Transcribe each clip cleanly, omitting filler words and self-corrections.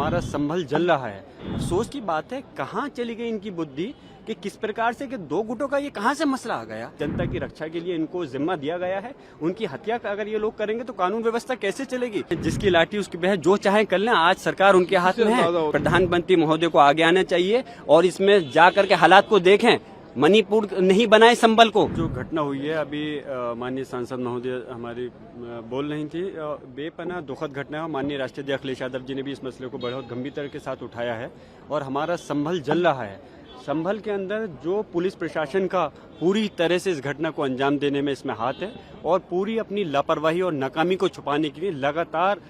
हमारा संभल जल रहा है। अफसोस की बात है, कहाँ चली गई इनकी बुद्धि कि किस प्रकार से कि दो गुटों का ये कहाँ से मसला आ गया। जनता की रक्षा के लिए इनको जिम्मा दिया गया है, उनकी हत्या अगर ये लोग करेंगे तो कानून व्यवस्था कैसे चलेगी। जिसकी लाठी उसकी बहस, जो चाहे कर लें, आज सरकार उनके हाथ में है। प्रधानमंत्री महोदय को आगे आना चाहिए और इसमें जाकर के हालात को देखें, मणिपुर नहीं बनाए संभल को। जो घटना हुई है अभी माननीय सांसद महोदय हमारी बोल रही थी, बेपनाह दुखद घटना है। माननीय राष्ट्रीय अध्यक्ष अखिलेश यादव जी ने भी इस मसले को बहुत गंभीरता के साथ उठाया है और हमारा संभल जल रहा है। संभल के अंदर जो पुलिस प्रशासन का पूरी तरह से इस घटना को अंजाम देने में इसमें हाथ है और पूरी अपनी लापरवाही और नाकामी को छुपाने के लिए लगातार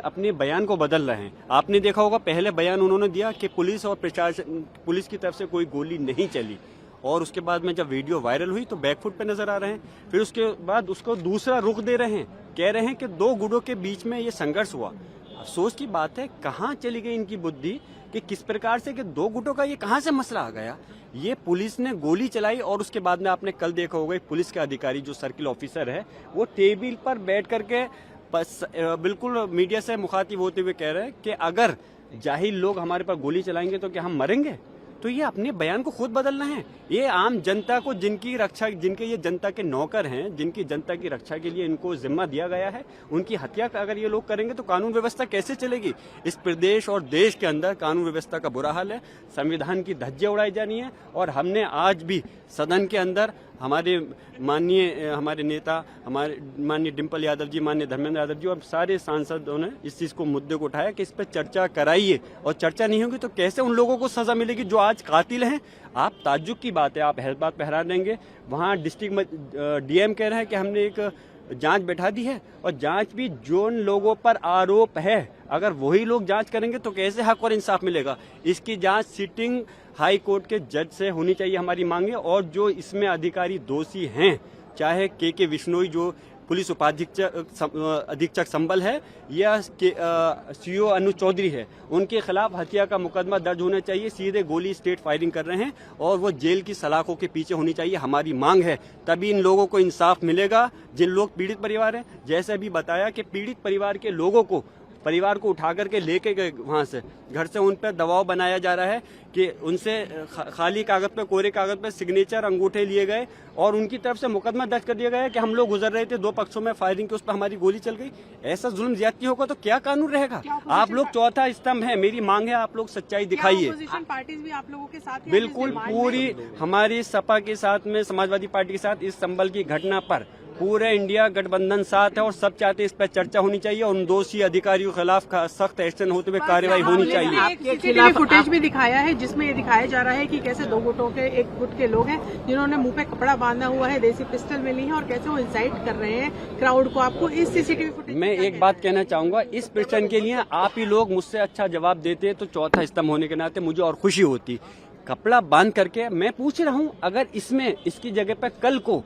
अपने बयान को बदल रहे हैं। आपने देखा होगा, पहले बयान उन्होंने दिया कि पुलिस और प्रशासन, पुलिस की तरफ से कोई गोली नहीं चली, और उसके बाद में जब वीडियो वायरल हुई तो बैकफुट पे नजर आ रहे हैं। फिर उसके बाद उसको दूसरा रुख दे रहे हैं, कह रहे हैं कि दो गुटों के बीच में ये संघर्ष हुआ। अफसोस की बात है, कहाँ चली गई इनकी बुद्धि कि किस प्रकार से कि दो गुटों का ये कहाँ से मसला आ गया। ये पुलिस ने गोली चलाई और उसके बाद में आपने कल देखा होगा, पुलिस के अधिकारी जो सर्किल ऑफिसर है वो टेबल पर बैठ करके बिल्कुल मीडिया से मुखातिब होते हुए कह रहे हैं कि अगर जाहिल लोग हमारे पर गोली चलाएंगे तो क्या हम मरेंगे। तो ये अपने बयान को खुद बदलना है। ये आम जनता को, जिनकी रक्षा, जिनके ये जनता के नौकर हैं, जिनकी जनता की रक्षा के लिए इनको जिम्मा दिया गया है, उनकी हत्या अगर ये लोग करेंगे तो कानून व्यवस्था कैसे चलेगी। इस प्रदेश और देश के अंदर कानून व्यवस्था का बुरा हाल है, संविधान की धज्जियां उड़ाई जानी है। और हमने आज भी सदन के अंदर हमारे नेता, हमारे माननीय डिम्पल यादव जी, माननीय धर्मेंद्र यादव जी और सारे सांसदों ने इस चीज को, मुद्दे को उठाया कि इस पर चर्चा कराइए, और चर्चा नहीं होगी तो कैसे उन लोगों को सजा मिलेगी जो आज कातिल हैं। आप ताज्जुब की बात है, आप बात पहरा देंगे। वहाँ डिस्ट्रिक्ट डीएम कह रहे हैं कि हमने एक जांच बैठा दी है, और जांच भी जो लोगों पर आरोप है अगर वही लोग जांच करेंगे तो कैसे हक और इंसाफ मिलेगा। इसकी जांच सिटिंग हाई कोर्ट के जज से होनी चाहिए, हमारी मांग है। और जो इसमें अधिकारी दोषी हैं, चाहे के विश्नोई जो पुलिस अधीक्षक संभल है या सीओ अनुज चौधरी है, उनके खिलाफ हत्या का मुकदमा दर्ज होना चाहिए। सीधे गोली स्टेट फायरिंग कर रहे हैं और वो जेल की सलाखों के पीछे होनी चाहिए, हमारी मांग है। तभी इन लोगों को इंसाफ मिलेगा। जिन लोग पीड़ित परिवार हैं, जैसे भी बताया कि पीड़ित परिवार के लोगों को, परिवार को उठा करके लेके गए वहां से, घर से उन पर दबाव बनाया जा रहा है कि उनसे खाली कागज पे, कोरे कागज पे सिग्नेचर, अंगूठे लिए गए और उनकी तरफ से मुकदमा दर्ज कर दिया गया है कि हम लोग गुजर रहे थे, दो पक्षों में फायरिंग की, उस पर हमारी गोली चल गई। ऐसा जुल्म ज्यादती होगा तो क्या कानून रहेगा। आप लोग चौथा स्तंभ है, मेरी मांग है आप लोग सच्चाई दिखाइए। पार्टीज भी आप लोगों के साथ बिल्कुल, पूरी हमारी सपा के साथ में, समाजवादी पार्टी के साथ इस संभल की घटना पर पूरे इंडिया गठबंधन साथ है और सब चाहते हैं इस पर चर्चा होनी चाहिए और उन दोषी अधिकारियों के खिलाफ सख्त एक्शन होते हुए कार्रवाई होनी चाहिए। आपके खिलाफ फुटेज भी दिखाया है जिसमें ये दिखाया जा रहा है कि कैसे दो गुटों के, एक गुट के लोग हैं जिन्होंने मुंह पे कपड़ा बांधा हुआ है, देसी पिस्टल मिली है और कैसे वो इंसाइट कर रहे हैं क्राउड को। आपको इस सीसीटीवी फुटेज, मैं एक बात कहना चाहूंगा, इस प्रश्न के लिए आप ही लोग मुझसे अच्छा जवाब देते तो चौथा स्तंभ होने के नाते मुझे और खुशी होती। कपड़ा बांध करके मैं पूछ रहा हूँ, अगर इसमें इसकी जगह पर कल को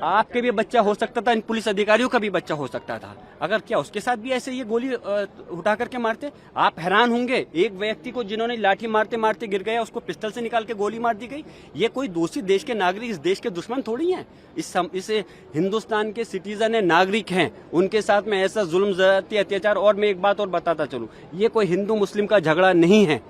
आपके भी बच्चा हो सकता था, इन पुलिस अधिकारियों का भी बच्चा हो सकता था, अगर क्या उसके साथ भी ऐसे ये गोली उठा करके मारते। आप हैरान होंगे, एक व्यक्ति को जिन्होंने लाठी मारते मारते गिर गया, उसको पिस्टल से निकाल के गोली मार दी गई। ये कोई दोषी देश के नागरिक, इस देश के दुश्मन थोड़ी हैं। इस हिंदुस्तान के सिटीजन है, नागरिक हैं, उनके साथ में ऐसा जुल्म, ज्यादती, अत्याचार। और मैं एक बात और बताता चलूं, ये कोई हिंदू मुस्लिम का झगड़ा नहीं है,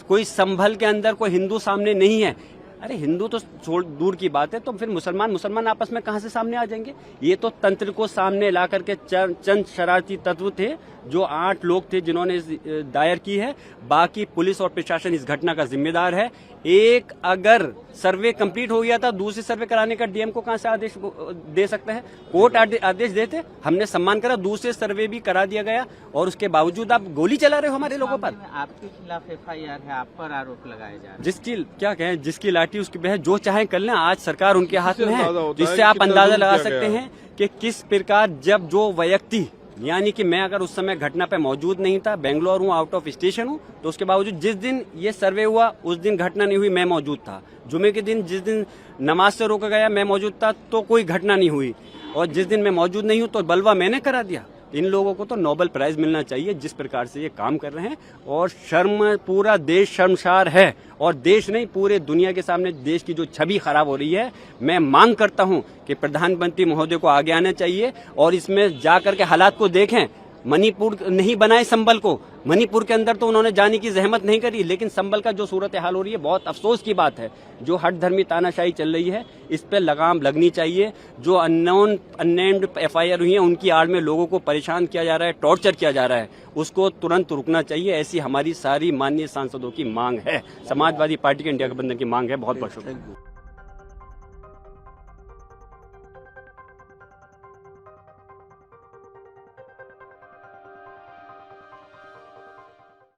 कोई संभल के अंदर कोई हिंदू सामने नहीं है। अरे हिंदू तो छोड़ दूर की बात है, तो फिर मुसलमान आपस में कहां से सामने आ जाएंगे। ये तो तंत्र को सामने ला करके चंद शरारती तत्व थे, जो 8 लोग थे जिन्होंने दायर की है। बाकी पुलिस और प्रशासन इस घटना का जिम्मेदार है। एक अगर सर्वे कंप्लीट हो गया था, दूसरे सर्वे कराने का डीएम को कहां से आदेश दे सकते हैं। कोर्ट आदेश देते, हमने सम्मान करा, दूसरे सर्वे भी करा दिया गया और उसके बावजूद आप गोली चला रहे हो हमारे लोगों पर। आपके खिलाफ FIR है, आप पर आरोप लगाए जा रहे हैं। जिसकी क्या कहें, जिसकी लाठी उसकी बहस, जो चाहे कर लें, आज सरकार उनके हाथ में है। जिससे आप अंदाजा लगा सकते हैं कि किस प्रकार, जब जो व्यक्ति, यानी कि मैं अगर उस समय घटना पे मौजूद नहीं था, बेंगलोर हूँ, आउट ऑफ स्टेशन हूँ, तो उसके बावजूद जिस दिन ये सर्वे हुआ उस दिन घटना नहीं हुई, मैं मौजूद था। जुमे के दिन जिस दिन नमाज से रोका गया मैं मौजूद था, तो कोई घटना नहीं हुई। और जिस दिन मैं मौजूद नहीं हूँ तो बलवा मैंने करा दिया। इन लोगों को तो नोबेल प्राइज मिलना चाहिए जिस प्रकार से ये काम कर रहे हैं। और शर्म, पूरा देश शर्मसार है, और देश नहीं पूरे दुनिया के सामने देश की जो छवि खराब हो रही है। मैं मांग करता हूं कि प्रधानमंत्री महोदय को आगे आना चाहिए और इसमें जाकर के हालात को देखें, मणिपुर नहीं बनाए संबल को, मणिपुर के अंदर तो उन्होंने जाने की जहमत नहीं करी, लेकिन संबल का जो सूरत हाल हो रही है बहुत अफसोस की बात है। जो हट धर्मी तानाशाही चल रही है इस पे लगाम लगनी चाहिए। जो अननेम्ड FIR हुई है उनकी आड़ में लोगों को परेशान किया जा रहा है, टॉर्चर किया जा रहा है, उसको तुरंत रुकना चाहिए। ऐसी हमारी सारी माननीय सांसदों की मांग है, समाजवादी पार्टी के इंडिया गठबंधन की मांग है। बहुत बहुत शुक्रिया।